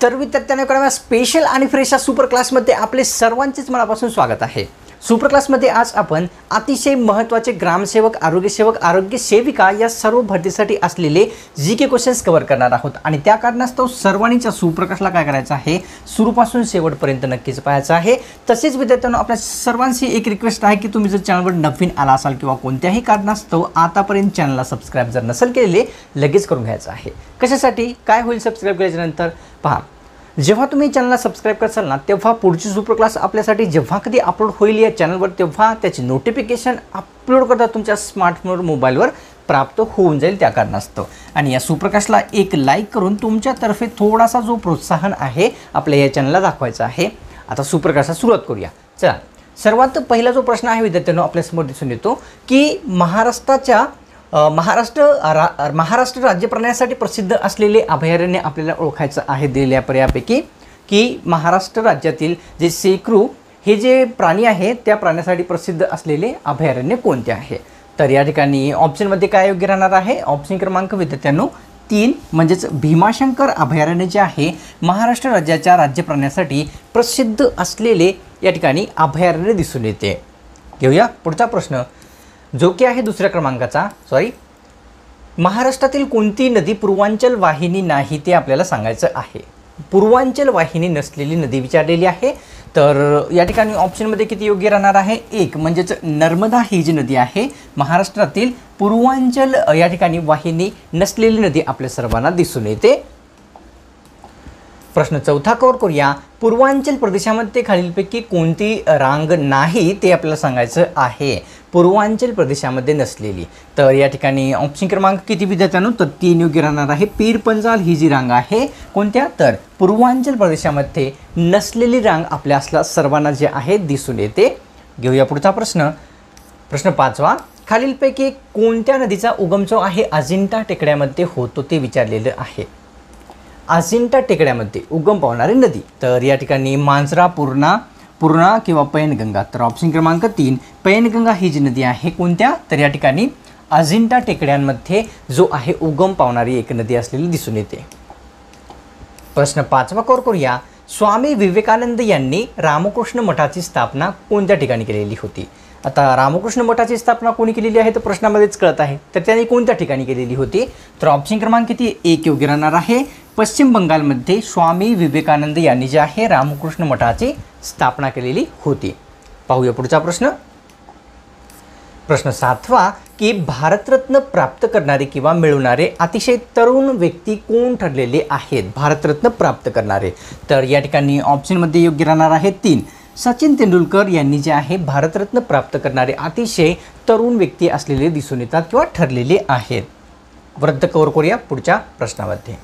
तर विद्यार्थ्यांना स्पेशल आणि फ्रेश सुपर क्लासमध्ये आपले सर्वांचेच मनापासून स्वागत आहे। सुपर क्लासमध्ये आज आपण अतिशय महत्त्वाचे ग्रामसेवक, आरोग्य सेविका या सर्व भरतीसाठी असलेले जीके क्वेश्चन्स कव्हर करणार आहोत आणि त्या कारणास्तव सर्वांनीच सुपर क्लासला काय करायचं आहे, सुरूपासून शेवटपर्यंत नक्कीच पाहायचं आहे। तसेच विद्यार्थ्यांनो, आपल्या सर्वांची एक रिक्वेस्ट आहे की तुम्ही जर चॅनलवर नवीन आला असाल किंवा कोणत्याही कारणास्तव आतापर्यंत चॅनलला सबस्क्राइब जर नसेल केलेले लगेच करून घ्यायचं आहे। कशासाठी, काय होईल सबस्क्राइब केल्यानंतर पहा, जेव्हा तुम्ही चॅनलला सबस्क्राइब करसाल ना, तेव्हा पुढची सुपर क्लास आपल्यासाठी जेव्हा कधी अपलोड होईल या चॅनलवर, तेव्हा त्याची नोटिफिकेशन अपलोड करता तुमच्या स्मार्टफोन मोबाईलवर प्राप्त होऊन जाईल। त्या कारणास्तव आणि या सुपर क्लासला एक लाईक करून तुमच्यातर्फे थोडासा जो प्रोत्साहन आहे आपल्या या चॅनलला दाखवायचा आहे। आता सुपर क्लासला सुरुवात करूया। चला, सर्वात पहिला जो प्रश्न आहे विद्यार्थ्यांनो आपल्यासमोर दिसून येतो की महाराष्ट्र राज्य प्राण्यासाठी प्रसिद्ध असलेले अभयारण्य आपल्याला ओळखायचं आहे दिलेल्या पर्यायापैकी की महाराष्ट्र राज्यातील जे सेक्रू हे जे प्राणी आहे त्या प्राण्यासाठी प्रसिद्ध असलेले अभयारण्य कोणते आहे। तर या ठिकाणी ऑप्शनमध्ये काय योग्य राहणार आहे, ऑप्शन क्रमांक विद्यार्थ्यांनो 3 म्हणजेच भीमाशंकर अभयारण्य जे आहे महाराष्ट्र राज्याच्या राज्य प्राण्यासाठी प्रसिद्ध असलेले या ठिकाणी अभयारण्य दिसून येते। घेऊया पुढचा प्रश्न जो की आहे दुसऱ्या क्रमांकाचा, महाराष्ट्रातील कोणती नदी पूर्वांचल वाहिनी नाही ते आपल्याला सांगायचं आहे। पूर्वांचल वाहिनी नसलेली नदी विचारलेली आहे। तर या ठिकाणी ऑप्शनमध्ये किती योग्य राहणार आहे, 1 म्हणजेच नर्मदा ही जी नदी आहे महाराष्ट्रातील पूर्वांचल या ठिकाणी वाहिनी नसलेली नदी आपल्या सर्वांना दिसून येते। प्रश्न चौथा कव्हर करूया, पूर्वांचल प्रदेशामध्ये खालीलपैकी कोणती रांग नाही ते आपल्याला सांगायचं आहे। पूर्वांचल प्रदेशामध्ये नसलेली, तर या ठिकाणी ऑप्शन क्रमांक किती विद्यार्थ्यांनो, तर 3 योग्य राहणार आहे। पीर पंजाल ही जी रांग आहे कोणत्या, तर पूर्वांचल प्रदेशामध्ये नसलेली रांग आपल्या सर्वांना जे आहे दिसून येते। घेऊया पुढचा प्रश्न, प्रश्न 5वा, खालीलपैकी कोणत्या नदीचा उगम जो आहे अजिंठा टेकड्यामध्ये होतो ते विचारलेलं आहे। अजिंठा टेकड्यामध्ये उगम पावणारी नदी, तर या ठिकाणी मांजरा, पूर्णा किंवा पैनगंगा, तर ऑप्शन क्रमांक 3 पैनगंगा ही जी नदी आहे कोणत्या, तर या ठिकाणी अजिंठा टेकड्यांमध्ये जो आहे उगम पावणारी एक नदी असलेली दिसून येते। प्रश्न 5वा कव्हर करूया, स्वामी विवेकानंद यांनी रामकृष्ण मठाची स्थापना कोणत्या ठिकाणी केलेली होती। आता रामकृष्ण मठाची स्थापना कोणी केलेली आहे तर प्रश्नामध्येच कळत आहे, तर त्यांनी कोणत्या ठिकाणी केलेली होती, तर ऑप्शन क्रमांक किती 1 योग्य राहणार आहे। पश्चिम बंगालमध्ये स्वामी विवेकानंद यांनी जे आहे रामकृष्ण मठाची स्थापना केलेली होती। पाहूया पुढचा प्रश्न, प्रश्न 7वा की भारतरत्न प्राप्त करणारे किंवा मिळवणारे अतिशय तरुण व्यक्ती कोण ठरलेले आहेत। भारतरत्न प्राप्त करणारे, तर या ठिकाणी ऑप्शनमध्ये योग्य राहणार आहे 3 सचिन तेंडुलकर यांनी जे आहे भारतरत्न प्राप्त करणारे अतिशय तरुण व्यक्ती असलेले दिसून येतात किंवा ठरलेले आहेत। वृद्ध कव्हर करूया पुढच्या प्रश्नामध्ये,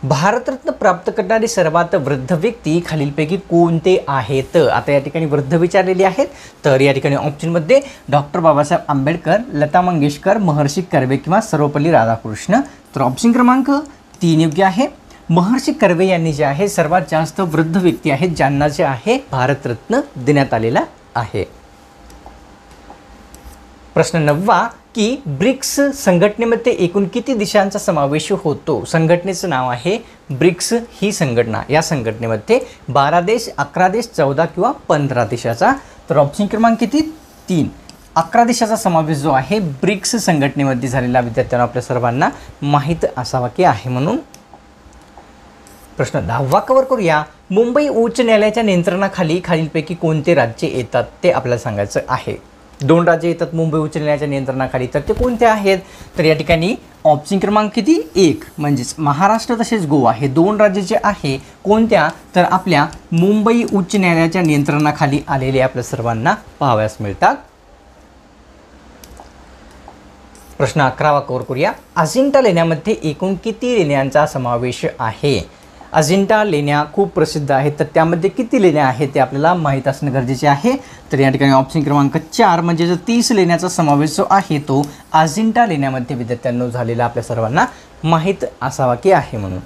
भारतरत्न प्राप्त करणारे सर्वात वृद्ध व्यक्ती खालीलपैकी कोणते आहेत। आता या ठिकाणी वृद्ध विचारलेले आहेत, तर या ठिकाणी ऑप्शनमध्ये डॉक्टर बाबासाहेब आंबेडकर, लता मंगेशकर, महर्षी कर्वे किंवा सर्वपल्ली राधाकृष्ण, तर ऑप्शन क्रमांक 3 योग्य आहे। महर्षी कर्वे यांनी जे आहे सर्वात जास्त वृद्ध व्यक्ती आहेत ज्यांना जे आहे भारतरत्न देण्यात आलेला आहे। प्रश्न 9वा की ब्रिक्स संघटनेमध्ये एकूण किती देशांचा समावेश होतो। संघटनेचं नाव आहे ब्रिक्स ही संघटना, या संघटनेमध्ये 12 देश, 11 देश, 14 किंवा 15 देशाचा, तर ऑप्शन क्रमांक किती 3 11 देशाचा समावेश जो आहे ब्रिक्स संघटनेमध्ये झालेला विद्यार्थ्यांना आपल्या सर्वांना माहीत असावा की आहे म्हणून। प्रश्न 10वा कव्हर करूया, मुंबई उच्च न्यायालयाच्या नियंत्रणाखाली खालीलपैकी कोणते राज्य येतात ते आपल्याला सांगायचं आहे। 2 राज्य येतात मुंबई उच्च न्यायालयाच्या नियंत्रणाखाली, तर ते कोणते आहेत, तर या ठिकाणी ऑप्शन क्रमांक किती 1 म्हणजेच महाराष्ट्र तसेच गोवा हे 2 राज्य जे आहे कोणत्या, तर आपल्या मुंबई उच्च न्यायालयाच्या नियंत्रणाखाली आलेले आपल्या सर्वांना पाहावयास मिळतात। प्रश्न 11वा कव्हर करूया, अजिंठा लेण्यामध्ये एकूण किती लेण्यांचा समावेश आहे। अजिंठा लेण्या खूप प्रसिद्ध आहेत, तर त्यामध्ये किती लेण्या आहेत ते आपल्याला माहीत असणं गरजेचे आहे। तर या ठिकाणी ऑप्शन क्रमांक 4 म्हणजे जो 30 लेण्याचा समावेश जो आहे तो अजिंठा लेण्यामध्ये विद्यार्थ्यांनो झालेला आपल्या सर्वांना माहीत असावा की आहे म्हणून।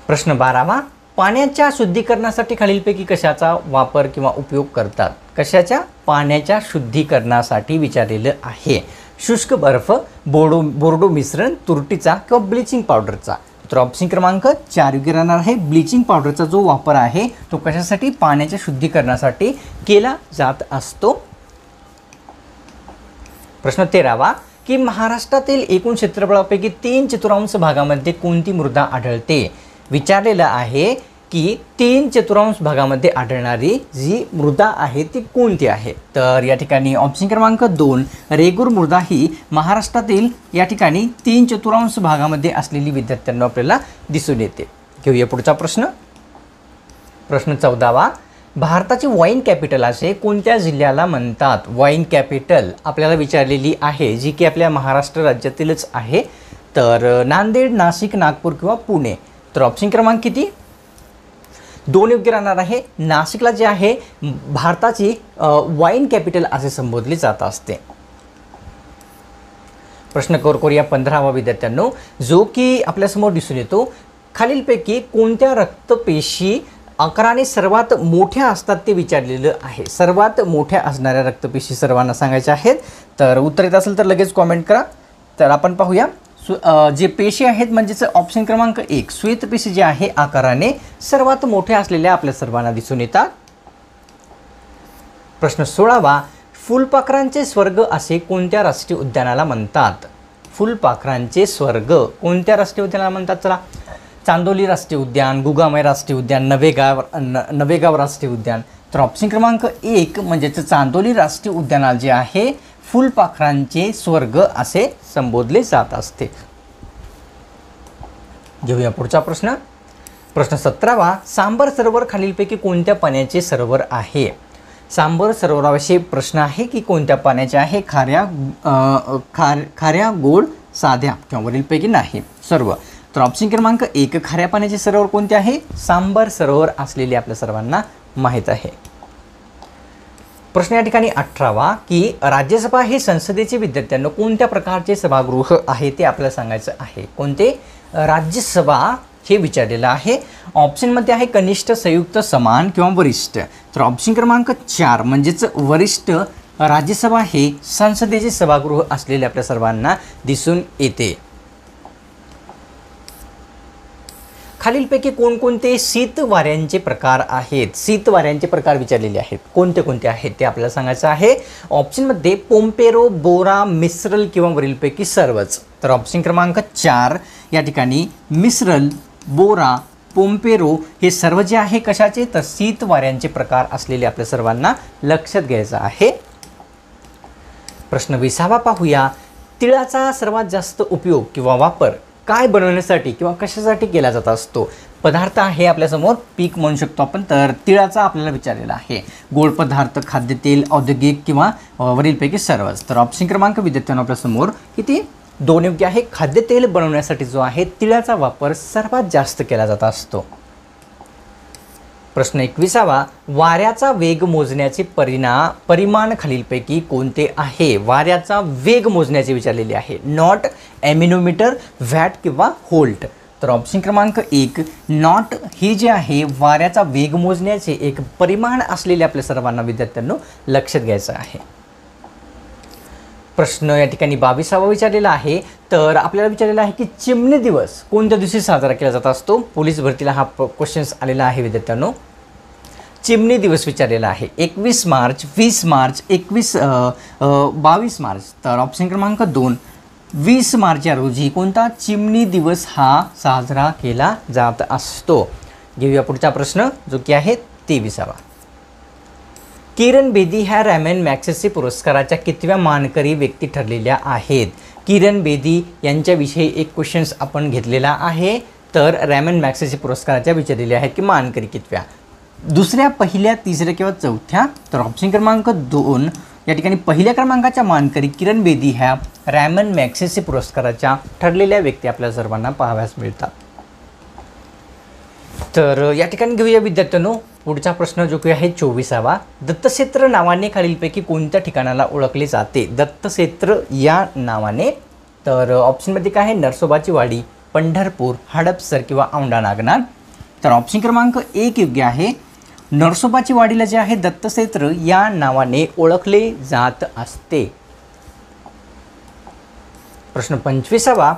प्रश्न 12वा, पाण्याच्या शुद्धीकरणासाठी खालीलपैकी कशाचा वापर किंवा उपयोग करतात। कशाच्या, पाण्याच्या शुद्धीकरणासाठी विचारलेलं आहे। शुष्क बर्फ, बोर्डो मिश्रण, तुरटीचा किंवा ब्लिचिंग पावडरचा, तर ऑप्शन क्रमांक 4 योग्य राहणार आहे. ब्लिचिंग पावडरचा जो वापर आहे तो कशासाठी? पाण्याच्या शुद्धीकरणासाठी केला जात असतो. प्रश्न 13वा की महाराष्ट्रातील एकूण क्षेत्रफळापैकी 3/4 भागामध्ये कोणती मृदा आढळते? विचारलेलं आहे की 3/4 भागामध्ये आढळणारी जी मृदा आहे ती कोणती आहे? तर या ठिकाणी ऑप्शन क्रमांक 2 रेगूर मृदा ही महाराष्ट्रातील या ठिकाणी 3/4 भागामध्ये असलेली विद्यार्थ्यांना आपल्याला दिसून येते. घेऊया पुढचा प्रश्न. प्रश्न 14वा भारताची वाईन कॅपिटल असे कोणत्या जिल्ह्याला म्हणतात? वाईन कॅपिटल आपल्याला विचारलेली आहे जी की आपल्या महाराष्ट्र राज्यातीलच आहे. तर नांदेड, नाशिक, नागपूर किंवा पुणे. तर ऑप्शन क्रमांक किती? 2 योग्य राहणार आहे. नाशिकला जे आहे भारताची वाईन कॅपिटल असे संबोधले जात असते. प्रश्न करूया 15वा विद्यार्थ्यांनो, जो की आपल्यासमोर दिसून येतो. खालीलपैकी कोणत्या रक्तपेशी आकाराने सर्वात मोठ्या असतात ते विचारलेलं आहे. सर्वात मोठ्या असणाऱ्या रक्तपेशी सर्वांना सांगायच्या आहेत. तर उत्तर येत असेल तर लगेच कॉमेंट करा. तर आपण पाहूया जे पेशी आहेत म्हणजेच ऑप्शन क्रमांक 1 श्वेतपेशी जे आहे आकाराने सर्वात मोठ्या असलेल्या आपल्या सर्वांना दिसून येतात. प्रश्न 16वा फुलपाखरांचे स्वर्ग असे कोणत्या राष्ट्रीय उद्यानाला म्हणतात? फुलपाखरांचे स्वर्ग कोणत्या राष्ट्रीय उद्यानाला म्हणतात? चला, चांदोली राष्ट्रीय उद्यान, गुगामेर राष्ट्रीय उद्यान, नवेगाव राष्ट्रीय उद्यान. तर ऑप्शन क्रमांक 1 म्हणजेच चांदोली राष्ट्रीय उद्यानाला जे आहे फुलपाखरांचे स्वर्ग असे संबोधले जात असते. घेऊया पुढचा प्रश्न. प्रश्न 17वा सांबर सरोवर खालीलपैकी कोणत्या पाण्याचे सरोवर आहे? सांबर सरोवराविषयी प्रश्न आहे की कोणत्या पाण्याचे आहे? खाऱ्या, गोड, साध्या किंवा वरीलपैकी नाही सर्व. तर ऑप्शन क्रमांक 1 खाऱ्या पाण्याचे सरोवर कोणते आहे? सांबर सरोवर असलेले आपल्या सर्वांना माहीत आहे. प्रश्न या ठिकाणी 18वा की राज्यसभा हे संसदेचे विद्यार्थ्यांना कोणत्या प्रकारचे सभागृह आहे ते आपल्याला सांगायचं आहे. कोणते? राज्यसभा हे विचारलेलं आहे. ऑप्शनमध्ये आहे कनिष्ठ, संयुक्त, समान किंवा वरिष्ठ. तर ऑप्शन क्रमांक 4 म्हणजेच वरिष्ठ राज्यसभा हे संसदेचे सभागृह असलेले आपल्या सर्वांना दिसून येते. खालीलपैकी कोणकोणते शीत वाऱ्यांचे प्रकार आहेत? शीत वाऱ्यांचे प्रकार विचारलेले आहेत. कोणते कोणते आहेत ते आपल्याला सांगायचं आहे. ऑप्शनमध्ये पोम्पेरो, बोरा, मिस्रल किंवा वरीलपैकी सर्वच. तर ऑप्शन क्रमांक 4 या ठिकाणी मिस्रल, बोरा, पोम्पेरो हे सर्व जे आहे कशाचे? तर शीत वाऱ्यांचे प्रकार असलेले आपल्या सर्वांना लक्षात घ्यायचं आहे. प्रश्न 20वा पाहूया. तिळाचा सर्वात जास्त उपयोग किंवा वापर काय बनवण्यासाठी किंवा कशासाठी केला जात असतो? पदार्थ आहे आपल्यासमोर, पीक म्हणू शकतो आपण. तर तिळाचा आपल्याला विचारलेला आहे. गोड पदार्थ, खाद्यतेल, औद्योगिक किंवा वरीलपैकी सर्वच. तर ऑप्शन क्रमांक विद्यार्थ्यांना आपल्यासमोर किती? 2 योग्य आहे. खाद्यतेल बनवण्यासाठी जो आहे तिळाचा वापर सर्वात जास्त केला जात असतो. प्रश्न 21वा वाऱ्याचा वेग मोजण्याचे परिमाण खालीलपैकी कोणते आहे? वाऱ्याचा वेग मोजण्याचे विचारलेले आहे. नॉट, एमिनोमीटर, वॅट किंवा होल्ट. तर ऑप्शन क्रमांक 1 नॉट ही जे आहे वाऱ्याचा वेग मोजण्याचे एक परिमाण असलेले आपल्या सर्वांना विद्यार्थ्यांना लक्षात घ्यायचं आहे. प्रश्न या ठिकाणी 22वा विचारलेला आहे. तर आपल्याला विचारलेला आहे की चिमणी दिवस कोणत्या दिवशी साजरा केला जात असतो? पोलीस भरतीला हा क्वेश्चन्स आलेला आहे विद्यार्थ्यांनो. चिमणी दिवस विचारलेला आहे. 21 मार्च, 20 मार्च, 22 मार्च. तर ऑप्शन क्रमांक 2 20 मार्च या रोजी कोणता चिमणी दिवस हा साजरा केला जात असतो. घेऊया पुढचा प्रश्न जो की आहे 23वा. किरण बेदी ह्या रॅमन मॅग्सेसे पुरस्काराच्या कितव्या मानकरी व्यक्ती ठरलेल्या आहेत? किरण बेदी यांच्याविषयी एक क्वेश्चन्स आपण घेतलेला आहे. तर रॅमन मॅग्सेसे पुरस्काराच्या विचारलेल्या आहेत की मानकरी कितव्या? दुसऱ्या, पहिल्या, तिसऱ्या किंवा चौथ्या? तर ऑप्शन क्रमांक 2 या ठिकाणी पहिल्या क्रमांकाच्या मानकरी किरण बेदी ह्या रॅमन मॅग्सेसे पुरस्काराच्या ठरलेल्या व्यक्ती आपल्या सर्वांना पाहाव्यास मिळतात. तर या ठिकाणी घेऊया विद्यार्थ्यांनो पुढचा प्रश्न जो की आहे 24वा. दत्तक्षेत्र नावाने खालीलपैकी कोणत्या ठिकाणाला ओळखले जाते? दत्तक्षेत्र या नावाने. तर ऑप्शनमध्ये काय आहे? नरसोबाची वाडी, पंढरपूर, हडपसर किंवा औंढा नागनाथ. तर ऑप्शन क्रमांक 1 योग्य आहे. नरसोबाची वाडीला जे आहे दत्तक्षेत्र या नावाने ओळखले जात असते. प्रश्न 25वा.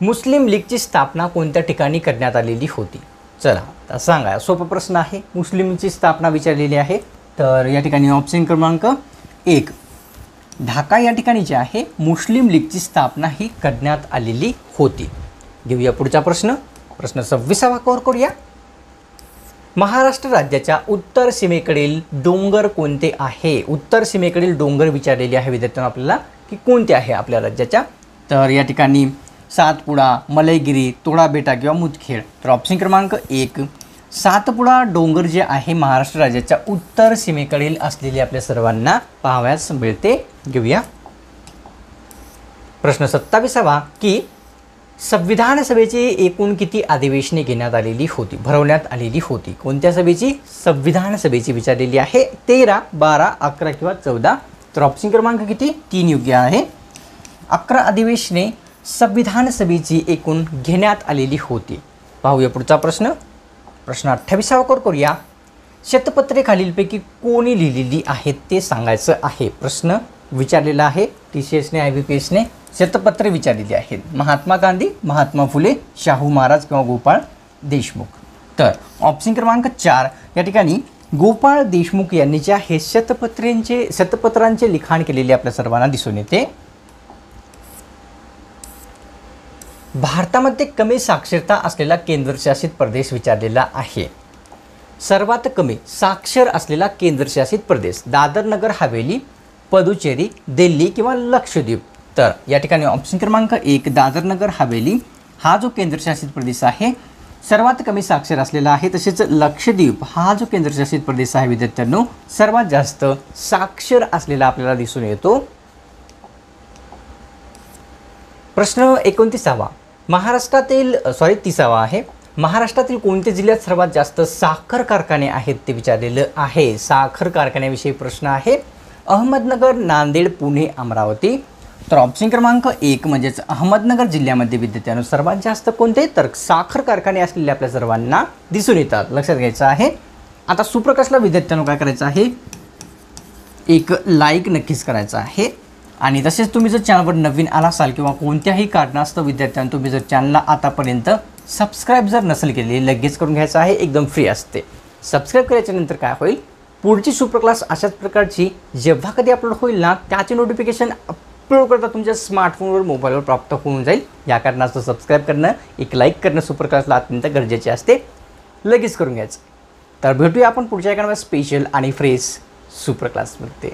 मुस्लिम लीगची स्थापना कोणत्या ठिकाणी करण्यात आलेली होती? चला आता सांगा, सोपा प्रश्न आहे. मुस्लिमची स्थापना विचारलेली आहे. तर या ठिकाणी ऑप्शन क्रमांक 1 ढाका या ठिकाणी जे आहे मुस्लिम लीगची स्थापना ही करण्यात आलेली होती. घेऊया पुढचा प्रश्न. प्रश्न 26वा कव्हर करूया. महाराष्ट्र राज्याच्या उत्तर सीमेकडील डोंगर कोणते आहे? उत्तर सीमेकडील डोंगर विचारलेले आहे विद्यार्थ्यांना आपल्याला की कोणते आहे आपल्या राज्याच्या. तर या ठिकाणी सातपुडा, मलयगिरी, तोडा बेटा किंवा मुदखेड. तर ऑप्शन क्रमांक 1 सातपुडा डोंगर जे आहे महाराष्ट्र राज्याच्या उत्तर सीमेकडील असलेले आपल्या सर्वांना पाहावयास मिळते. घेऊया प्रश्न 27वा की संविधान सभेची एकूण किती अधिवेशने घेण्यात आलेली होती, भरवण्यात आलेली होती? कोणत्या सभेची? संविधान सभेची विचारलेली आहे. 13, 12, 11 किंवा 14. तर ऑप्शन क्रमांक किती? 3 योग्य आहे. 11 अधिवेशने संविधान सभेची एकूण घेण्यात आलेली होती. पाहूया पुढचा प्रश्न. प्रश्न 28वा करूया. शतपत्रे खालीलपैकी कोणी लिहिलेली आहेत ते सांगायचं आहे. प्रश्न विचारलेला आहे TCSने, IBPSने. शतपत्रे विचारलेली आहेत. महात्मा गांधी, महात्मा फुले, शाहू महाराज किंवा गोपाळ देशमुख. तर ऑप्शन क्रमांक 4 या ठिकाणी गोपाळ देशमुख यांनी जे आहे शतपत्रांचे लिखाण केलेले आपल्या सर्वांना दिसून येते. भारतामध्ये कमी साक्षरता असलेला केंद्रशासित प्रदेश विचारलेला आहे. सर्वात कमी साक्षर असलेला केंद्रशासित प्रदेश दादर नगर हवेली, पुदुचेरी, दिल्ली किंवा लक्षद्वीप. तर या ठिकाणी ऑप्शन क्रमांक 1 दादर नगर हवेली हा जो केंद्रशासित प्रदेश आहे सर्वात कमी साक्षर असलेला आहे. तसेच लक्षद्वीप हा जो केंद्रशासित प्रदेश आहे विद्यार्थ्यांनो सर्वात जास्त साक्षर असलेला आपल्याला दिसून येतो. प्रश्न 29वा 30वा आहे. महाराष्ट्रातील कोणत्या जिल्ह्यात सर्वात जास्त साखर कारखाने आहेत ते विचारलेलं आहे. साखर कारखान्याविषयी प्रश्न आहे. अहमदनगर, नांदेड, पुणे, अमरावती. तर ऑप्शन क्रमांक 1 म्हणजेच अहमदनगर जिल्ह्यामध्ये विद्यार्थ्यांनो सर्वात जास्त कोणते तर साखर कारखाने असलेले आपल्या सर्वांना दिसून येतात. लक्षात घ्यायचं आहे. आता सुप्रकाशला विद्यार्थ्यांनो काय करायचं आहे, एक लाईक नक्कीच करायचं आहे. आणि तसेच तुम्ही जर चॅनलवर नवीन आला असाल किंवा कोणत्याही कारणास्तव विद्यार्थ्यांनो तुम्ही जर चॅनलला आतापर्यंत सबस्क्राईब जर नसेल केले लगेच करून घ्यायचं आहे. एकदम फ्री असते. सबस्क्राईब केल्याच्यानंतर काय होईल, पुढची सुपर क्लास अशाच प्रकारची जेव्हा कधी अपलोड होईल ना त्याचे नोटिफिकेशन अपलोड करता तुमच्या स्मार्टफोनवर, मोबाईलवर प्राप्त होऊन जाईल. या कारणास्तव सबस्क्राईब करणं, एक लाईक करणं सुपर क्लासला अत्यंत गरजेचे असते. लगेच करून घ्यायचं. तर भेटूया आपण पुढच्या एका स्पेशल आणि फ्रेश सुपर क्लासमध्ये.